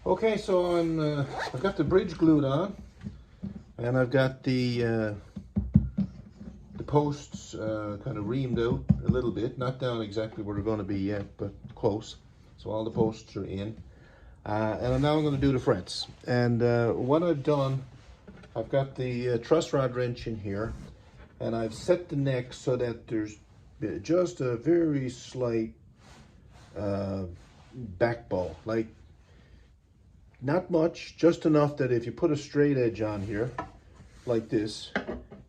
Okay, so I've got the bridge glued on, and I've got the posts kind of reamed out a little bit, not down exactly where they're going to be yet, but close. So all the posts are in, and now I'm going to do the frets. And what I've done, I've got the truss rod wrench in here, and I've set the neck so that there's just a very slight back bow, like not much, just enough that if you put a straight edge on here like this,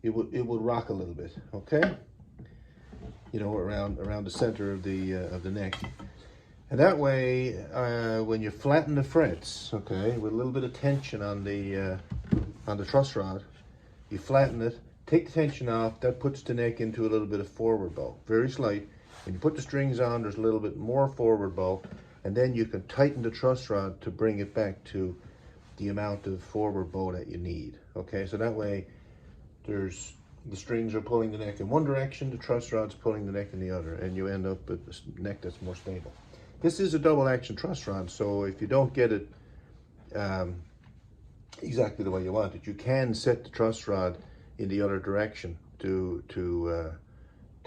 it would rock a little bit, okay? You know, around the center of the neck. And that way, when you flatten the frets, okay, with a little bit of tension on the truss rod, you flatten it, take the tension off, that puts the neck into a little bit of forward bow, very slight. When you put the strings on, there's a little bit more forward bow, and then you can tighten the truss rod to bring it back to the amount of forward bow that you need, okay? So that way, the strings are pulling the neck in one direction, the truss rod's pulling the neck in the other, and you end up with a neck that's more stable. This is a double action truss rod, so if you don't get it exactly the way you want it, you can set the truss rod in the other direction to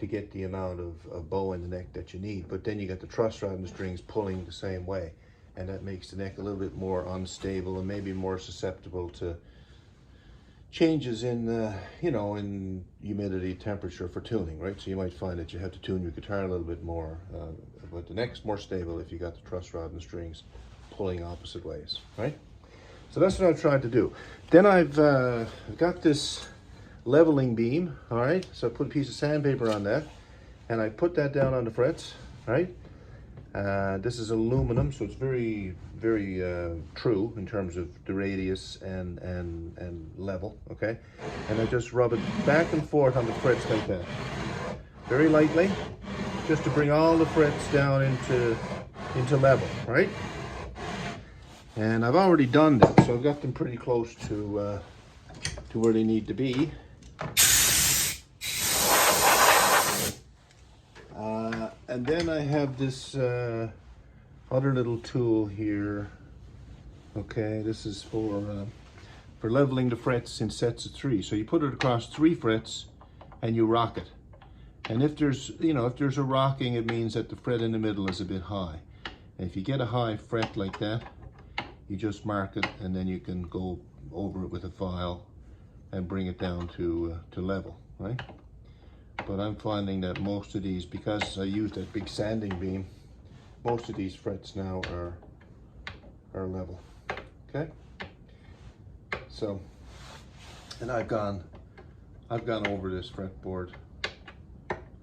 get the amount of bow in the neck that you need. But then you get the truss rod and the strings pulling the same way, and that makes the neck a little bit more unstable and maybe more susceptible to changes in you know, in humidity, temperature for tuning, right? So you might find that you have to tune your guitar a little bit more, but the neck's more stable if you got the truss rod and the strings pulling opposite ways, right? So that's what I've tried to do. Then I've got this leveling beam, all right? So I put a piece of sandpaper on that, and I put that down on the frets, right? This is aluminum, so it's very, very true in terms of the radius and level, okay? And I just rub it back and forth on the frets like that, very lightly, just to bring all the frets down into level, right? And I've already done that, so I've got them pretty close to where they need to be. And then I have this other little tool here. Okay, this is for leveling the frets in sets of 3. So you put it across 3 frets and you rock it. And if there's a rocking, it means that the fret in the middle is a bit high. And if you get a high fret like that, you just mark it, and then you can go over it with a file and bring it down to level, right? But I'm finding that most of these, because I use that big sanding beam, most of these frets now are level, okay? So, and I've gone over this fretboard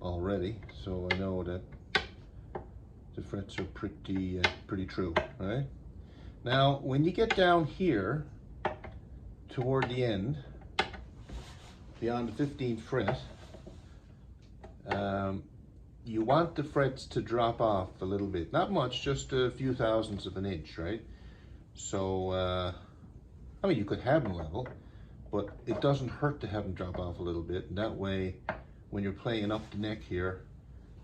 already, so I know that the frets are pretty true, right? Now, when you get down here toward the end, beyond the 15th fret, you want the frets to drop off a little bit. Not much, just a few thousandths of an inch, right? So, I mean, you could have them level, but it doesn't hurt to have them drop off a little bit. And that way, when you're playing up the neck here,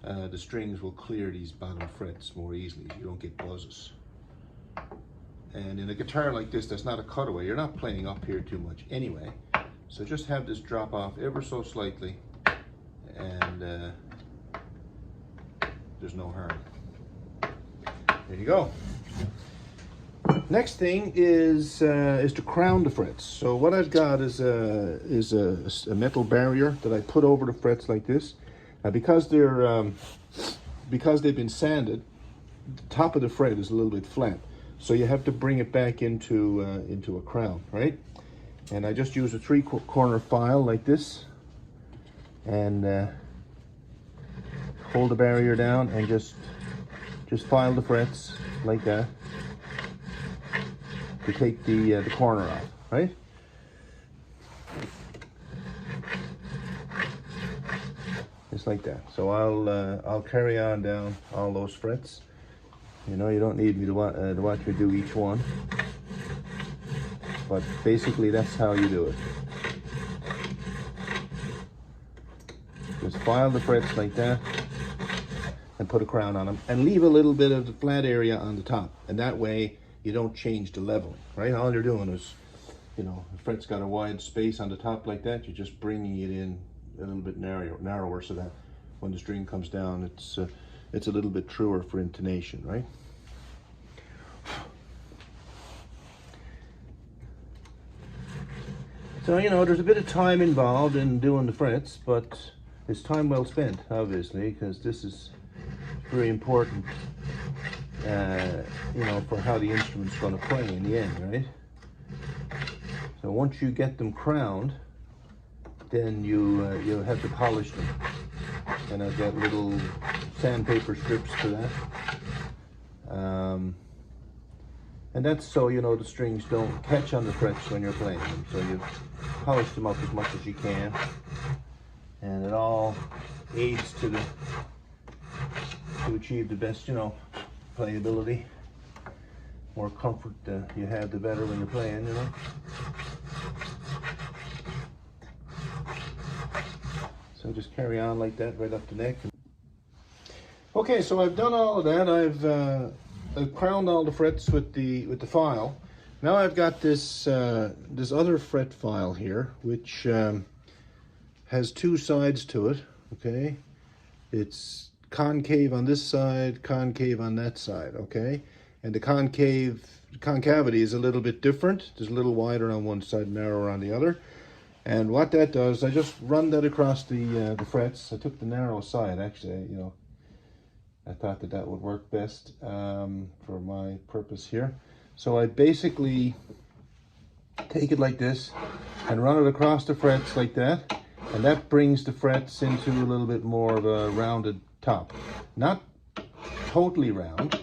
the strings will clear these bottom frets more easily. You don't get buzzes. And in a guitar like this, that's not a cutaway. You're not playing up here too much anyway. So just have this drop off ever so slightly, and there's no harm. There you go. Next thing is to crown the frets. So what I've got is a metal barrier that I put over the frets like this. Now because they've been sanded, the top of the fret is a little bit flat. So you have to bring it back into a crown, right? And I just use a 3-corner file like this, and hold the barrier down and just file the frets like that to take the corner off, right? Just like that. So I'll carry on down all those frets. You know, you don't need me to watch me do each one, but basically that's how you do it. Just file the frets like that and put a crown on them, and leave a little bit of the flat area on the top, and that way you don't change the leveling, right? All you're doing is, you know, the fret's got a wide space on the top like that, you're just bringing it in a little bit narrower so that when the string comes down, it's a little bit truer for intonation, right? So, you know, there's a bit of time involved in doing the frets, but it's time well spent, obviously, because this is very important, you know, for how the instrument's going to play in the end, right? So once you get them crowned, then you'll have to polish them. And I've got little sandpaper strips for that. And that's so, you know, the strings don't catch on the frets when you're playing them. So you polish them up as much as you can. And it all aids to achieve the best, you know, playability. More comfort you have, the better when you're playing, you know. So just carry on like that right up the neck. Okay, so I've done all of that. I've crowned all the frets with the file. Now I've got this this other fret file here, which has two sides to it. Okay, it's concave on this side, concave on that side. Okay, and the concavity is a little bit different. It's a little wider on one side, narrower on the other. And what that does, I just run that across the frets. I took the narrow side, actually, you know. I thought that would work best for my purpose here. So I basically take it like this and run it across the frets like that. And that brings the frets into a little bit more of a rounded top. Not totally round,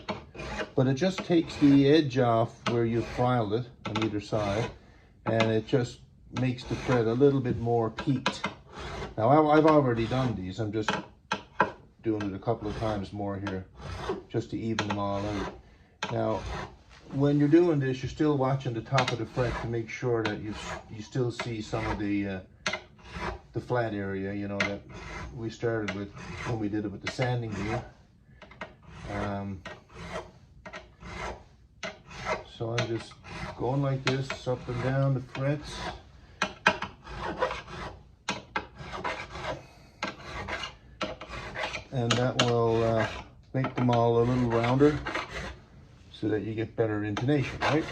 but it just takes the edge off where you filed it on either side. And it just makes the fret a little bit more peaked. Now I've already done these. I'm just doing it a couple of times more here just to even them all out. Now when you're doing this, you're still watching the top of the fret to make sure that you still see some of the flat area, you know, that we started with when we did it with the sanding wheel. So I'm just going like this up and down the frets. And that will make them all a little rounder so that you get better intonation, right?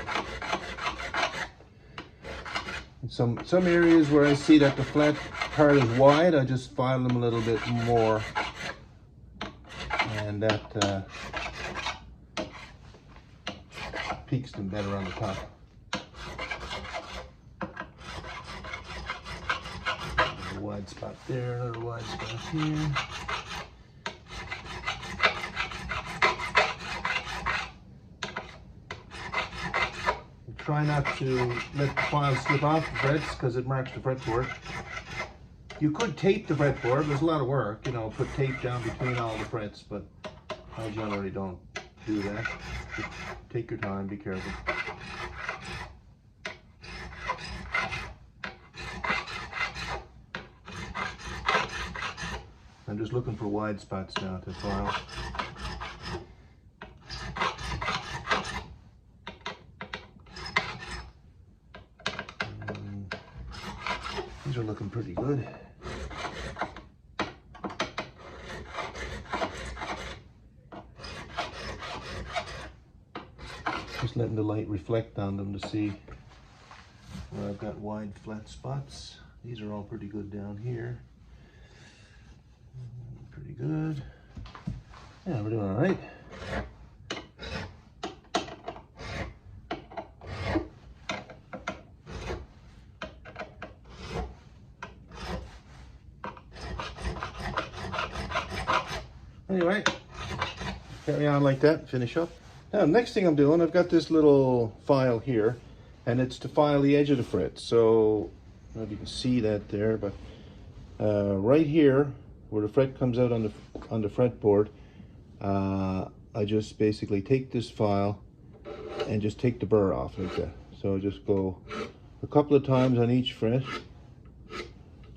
And some areas where I see that the flat part is wide, I just file them a little bit more, and that peaks them better on the top. A wide spot there, another wide spot here. Try not to let the file slip off the frets because it marks the fretboard. You could tape the fretboard. There's a lot of work, you know, put tape down between all the frets, but I generally don't do that. Just take your time, be careful. I'm just looking for wide spots now to file. These are looking pretty good. Just letting the light reflect on them to see where I've got wide flat spots. These are all pretty good down here. Pretty good. Yeah, we're doing all right. Anyway, carry on like that, finish up. Now, next thing I'm doing, I've got this little file here, and it's to file the edge of the fret. So, I don't know if you can see that there, but right here, where the fret comes out on the fretboard, I just basically take this file and just take the burr off like that. So just go a couple of times on each fret,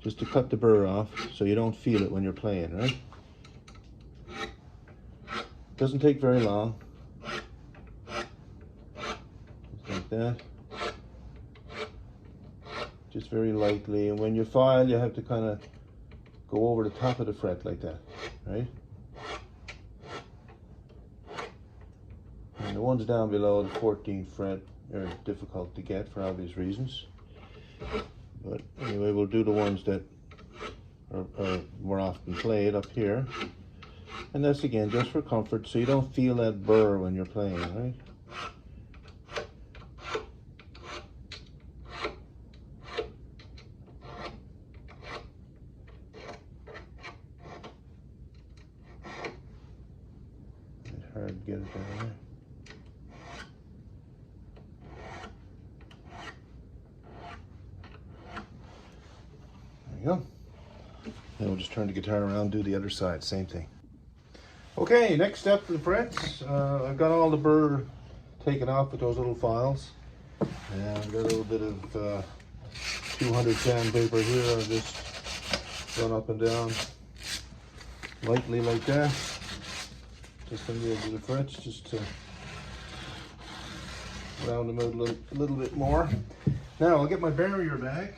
just to cut the burr off so you don't feel it when you're playing, right? Doesn't take very long. like that. Just very lightly, and when you file, you have to kind of go over the top of the fret like that, right? And the ones down below the 14th fret are difficult to get for obvious reasons. But anyway, we'll do the ones that are more often played up here. And that's again just for comfort, so you don't feel that burr when you're playing, right? It's hard to get it down there. There you go. Then we'll just turn the guitar around, do the other side, same thing. Okay, next step for the frets. I've got all the burr taken off with those little files. And I've got a little bit of 200 sandpaper here. I'll just run up and down lightly like that. Just on the edge of the frets, just to round them out a little bit more. Now I'll get my barrier back.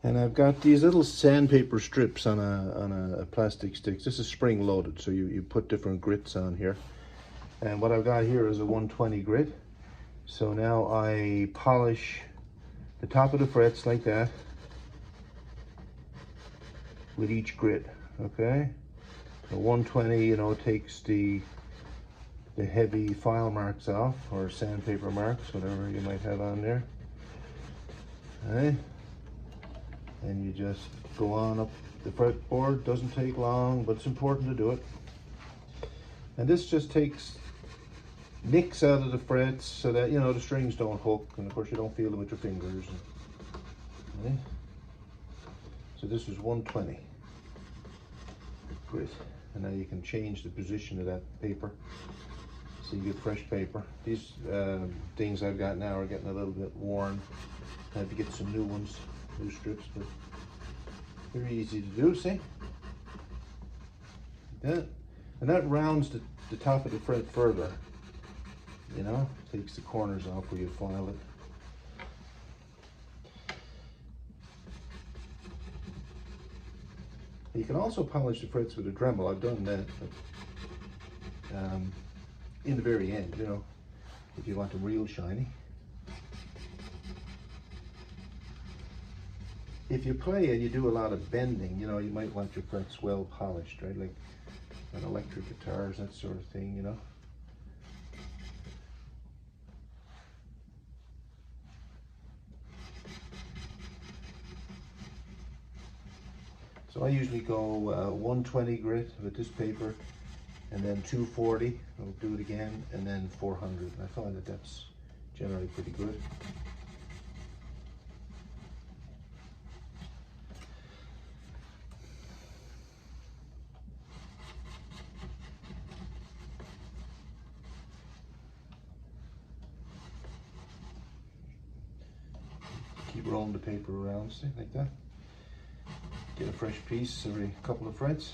And I've got these little sandpaper strips on a plastic stick. This is spring loaded, so you put different grits on here. And what I've got here is a 120 grit. So now I polish the top of the frets like that with each grit, okay? So 120, you know, takes the heavy file marks off, or sandpaper marks, whatever you might have on there. All right. And you just go on up the fretboard. Doesn't take long, but it's important to do it. And this just takes nicks out of the frets so that, you know, the strings don't hook, and of course you don't feel them with your fingers. Okay. So this is 120 grit, and now you can change the position of that paper so you get fresh paper. These things I've got now are getting a little bit worn. I have to get some new ones. New strips, but very easy to do, see? Like that. And that rounds the top of the fret further, you know? Takes the corners off where you file it. You can also polish the frets with a Dremel. I've done that, but in the very end, you know, if you want them real shiny. If you play and you do a lot of bending, you know, you might want your frets well polished, right? Like on electric guitars, that sort of thing, you know. So I usually go 120 grit with this paper, and then 240, I'll do it again, and then 400. I find that that's generally pretty good. Keep rolling the paper around, see, like that. Get a fresh piece every couple of frets.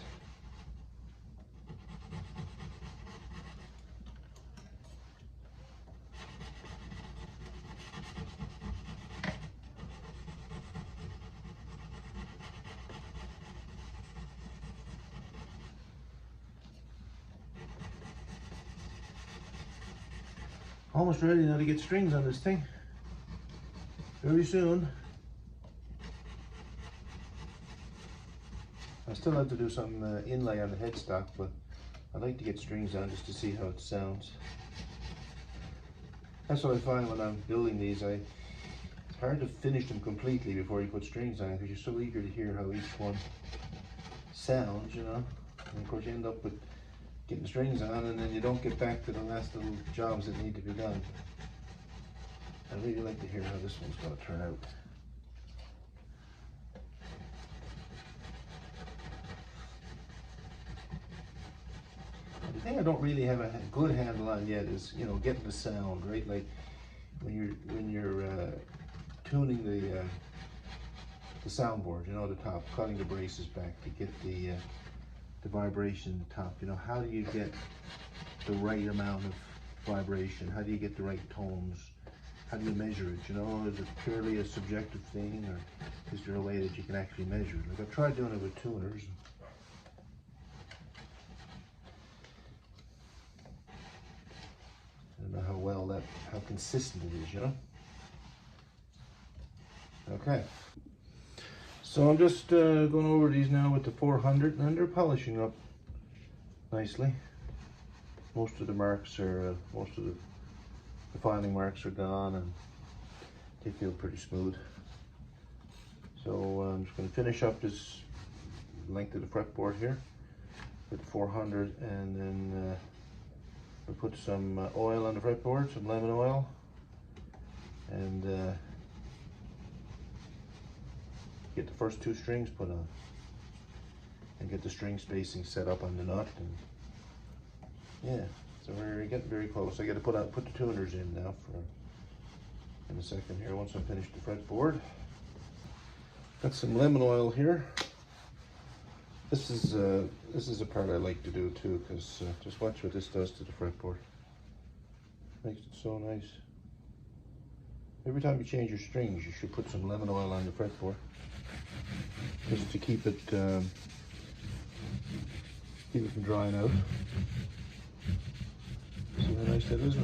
Almost ready now to get strings on this thing. Very soon. I still have to do some inlay on the headstock, but I like to get strings on just to see how it sounds. That's what I find when I'm building these. It's hard to finish them completely before you put strings on, because you're so eager to hear how each one sounds, you know. And of course you end up with getting strings on, and then you don't get back to the last little jobs that need to be done. I really like to hear how this one's going to turn out. The thing I don't really have a good handle on yet is, you know, getting the sound, right? Like when you're tuning the soundboard, you know, the top, cutting the braces back to get the vibration in the top. You know, how do you get the right amount of vibration? How do you get the right tones? How do you measure it? You know, is it purely a subjective thing, or is there a way that you can actually measure it? Like I've tried doing it with tuners. I don't know how consistent it is, you know? Okay. So I'm just going over these now with the 400, and they're polishing up nicely. Most of the marks are, most of the filing marks are gone, and they feel pretty smooth. So I'm just going to finish up this length of the fretboard here with 400, and then we'll put some oil on the fretboard, some lemon oil, and get the first 2 strings put on, and get the string spacing set up on the nut. And yeah, so we're getting very close. I got to put the tuners in now in a second here once I finish the fretboard. Got some lemon oil here. This is a part I like to do too, because just watch what this does to the fretboard. Makes it so nice. Every time you change your strings, you should put some lemon oil on the fretboard, just to keep it from drying out. See how nice that is?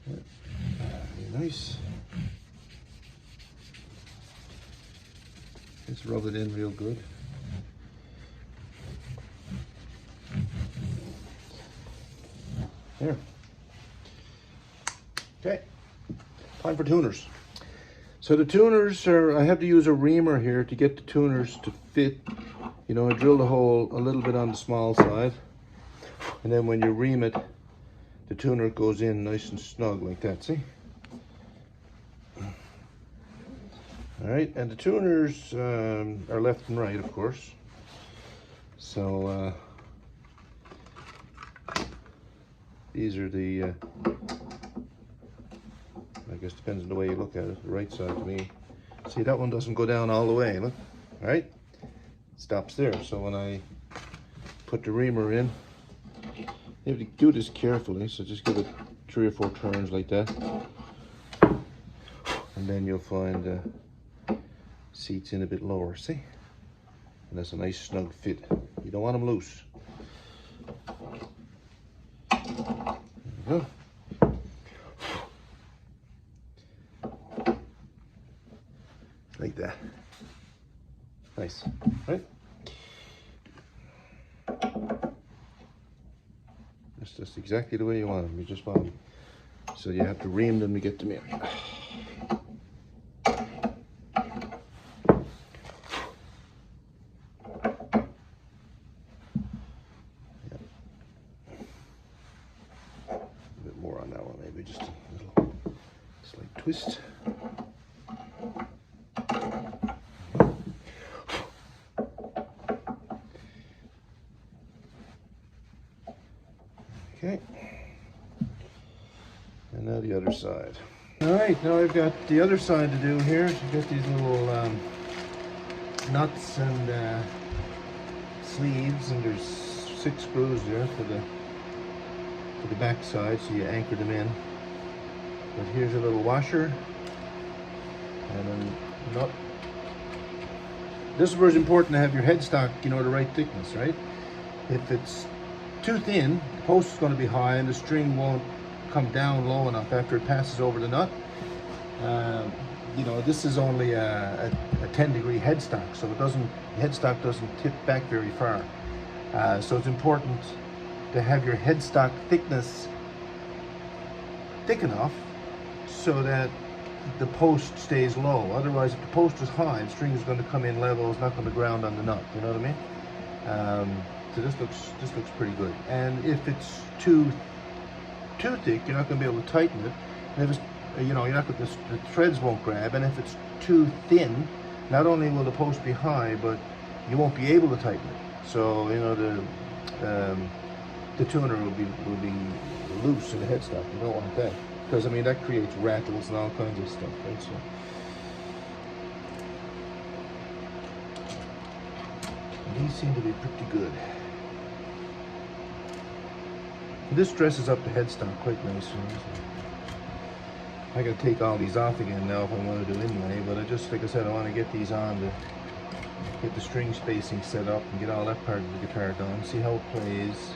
Very nice. Just rub it in real good. There. Okay, time for tuners. So the tuners are, I have to use a reamer here to get the tuners to fit. You know, I drilled a hole a little bit on the small side, and then when you ream it, the tuner goes in nice and snug like that, see? All right, and the tuners are left and right, of course. So these are the, I guess depends on the way you look at it, the right side to me. See, that one doesn't go down all the way, look, all right? It stops there. So when I put the reamer in, you have to do this carefully, so just give it 3 or 4 turns like that. And then you'll find seats in a bit lower, see? And that's a nice snug fit. You don't want them loose. There we go. Like that. Nice, right? That's just exactly the way you want them. You just want them. So you have to ream them to get them in. More on that one, maybe just a little slight twist. Okay, and now the other side. All right, now I've got the other side to do here. I've got these little nuts and sleeves, and there's 6 screws there for the back side, so you anchor them in. But here's a little washer and a nut. This is where it's important to have your headstock, you know, the right thickness, right? If it's too thin, the post is going to be high and the string won't come down low enough after it passes over the nut. You know, this is only a 10-degree headstock, so the headstock doesn't tip back very far. So it's important to have your headstock thickness thick enough so that the post stays low. Otherwise, if the post is high, the string is going to come in level. It's not going to ground on the nut. You know what I mean? So this looks pretty good. And if it's too thick, you're not going to be able to tighten it. And if it's, you know, the threads won't grab. And if it's too thin, not only will the post be high, but you won't be able to tighten it. So you know the tuner will be loose in the headstock. You don't want that, because I mean that creates rattles and all kinds of stuff, right? So These seem to be pretty good. This dresses up the headstock quite nicely. I gotta take all these off again now if I want to do anyway, but I just, like I said, I want to get these on to get the string spacing set up and get all that part of the guitar done, see how it plays.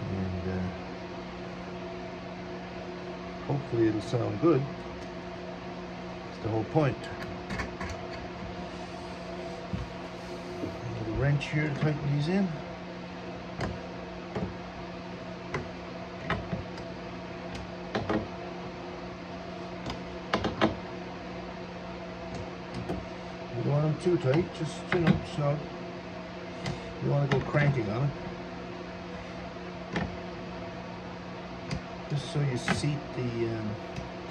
And hopefully it'll sound good. That's the whole point. A little wrench here to tighten these in. You don't want them too tight, just, you know, so you want to go cranking on it. Just so you seat the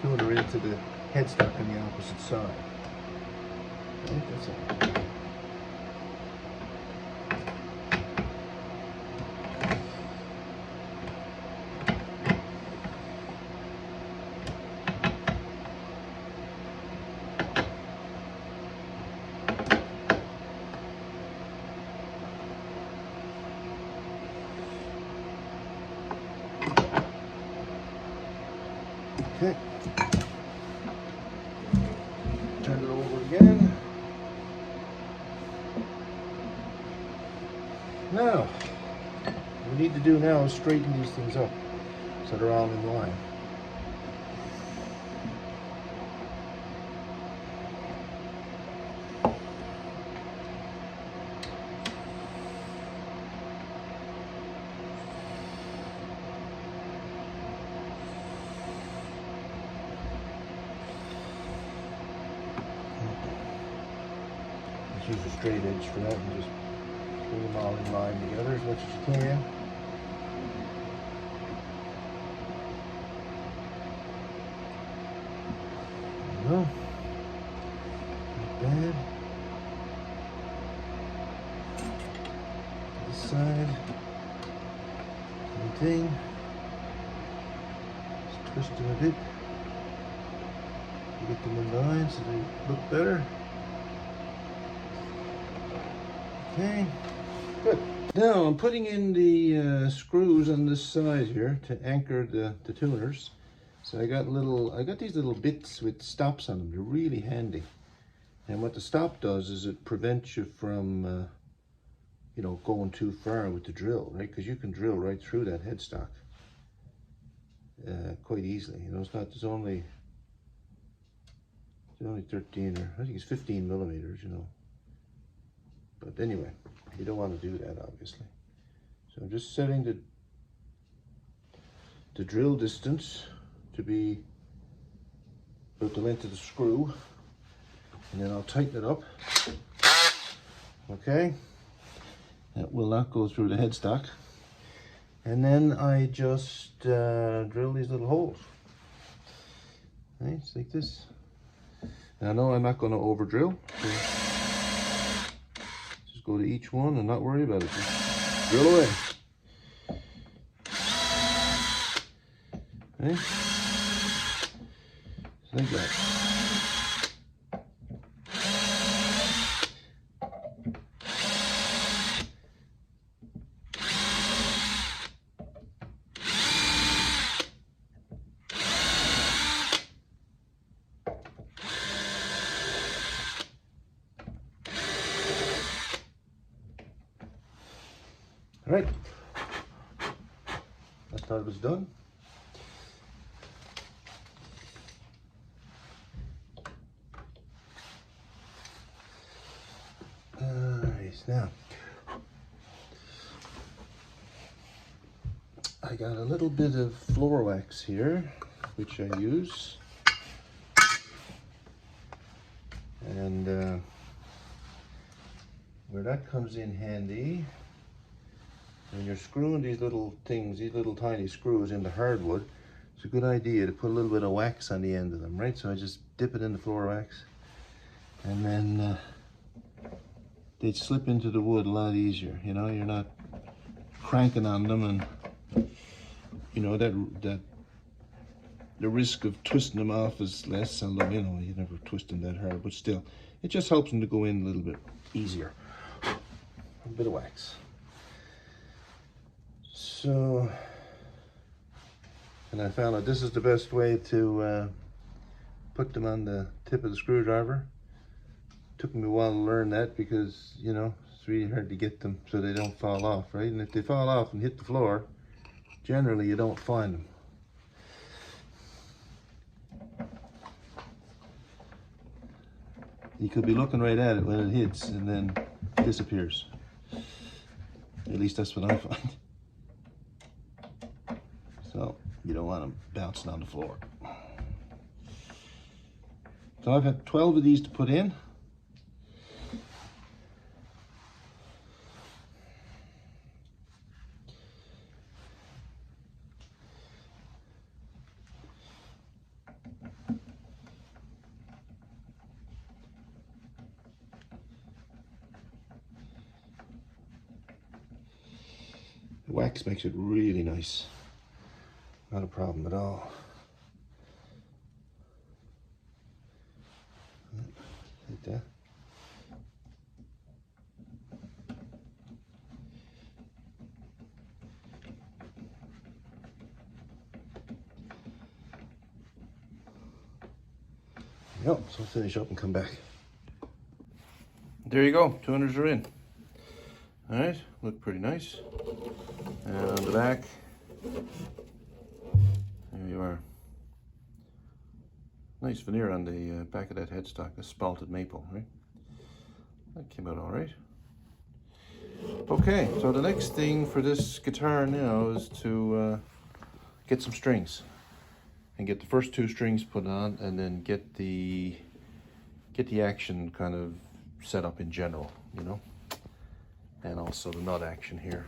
tuner into the headstock on the opposite side. Right, that's all. Okay. Turn it over again. Now, what we need to do now is straighten these things up so they're all in line. Use a straight edge for that and just bring them all in line together as much as you can. There we go. Not bad. This side. Same thing. Just twist them a bit. Get them in line so they look better. Okay, good. Now I'm putting in the screws on this side here to anchor the tuners. So I got these little bits with stops on them. They're really handy. And what the stop does is it prevents you from, you know, going too far with the drill, right? Because you can drill right through that headstock quite easily. You know, it's only 13 or I think it's 15 millimeters, you know. But anyway, you don't want to do that, obviously. So I'm just setting the drill distance to be about the length of the screw, and then I'll tighten it up. Okay, that will not go through the headstock. And then I just drill these little holes. Right, it's like this. And I know I'm not going to over drill. So go to each one and not worry about it. Just drill away. Okay? Just like that. All right, I thought it was done. Nice. Now, I got a little bit of floor wax here, which I use, and where that comes in handy. When you're screwing these little things, these little tiny screws into hardwood, it's a good idea to put a little bit of wax on the end of them, right? So I just dip it in the floor wax, and then they'd slip into the wood a lot easier. You know, you're not cranking on them, and you know that the risk of twisting them off is less, although, you know, you never twist them that hard, but still, it just helps them to go in a little bit easier. A bit of wax. So, and I found that this is the best way to put them on the tip of the screwdriver. Took me a while to learn that because, you know, it's really hard to get them so they don't fall off, right? And if they fall off and hit the floor, generally you don't find them. You could be looking right at it when it hits and then disappears. At least that's what I find. So you don't want them bouncing on the floor. So I've had 12 of these to put in. The wax makes it really nice. Not a problem at all. Like that. Yep, so I'll finish up and come back. There you go, 200s are in. All right, look pretty nice. And on the back, there you are. Nice veneer on the back of that headstock, the spalted maple, right? That came out all right. Okay, so the next thing for this guitar now is to get some strings and get the first 2 strings put on, and then get the action kind of set up in general, you know, and also the nut action here.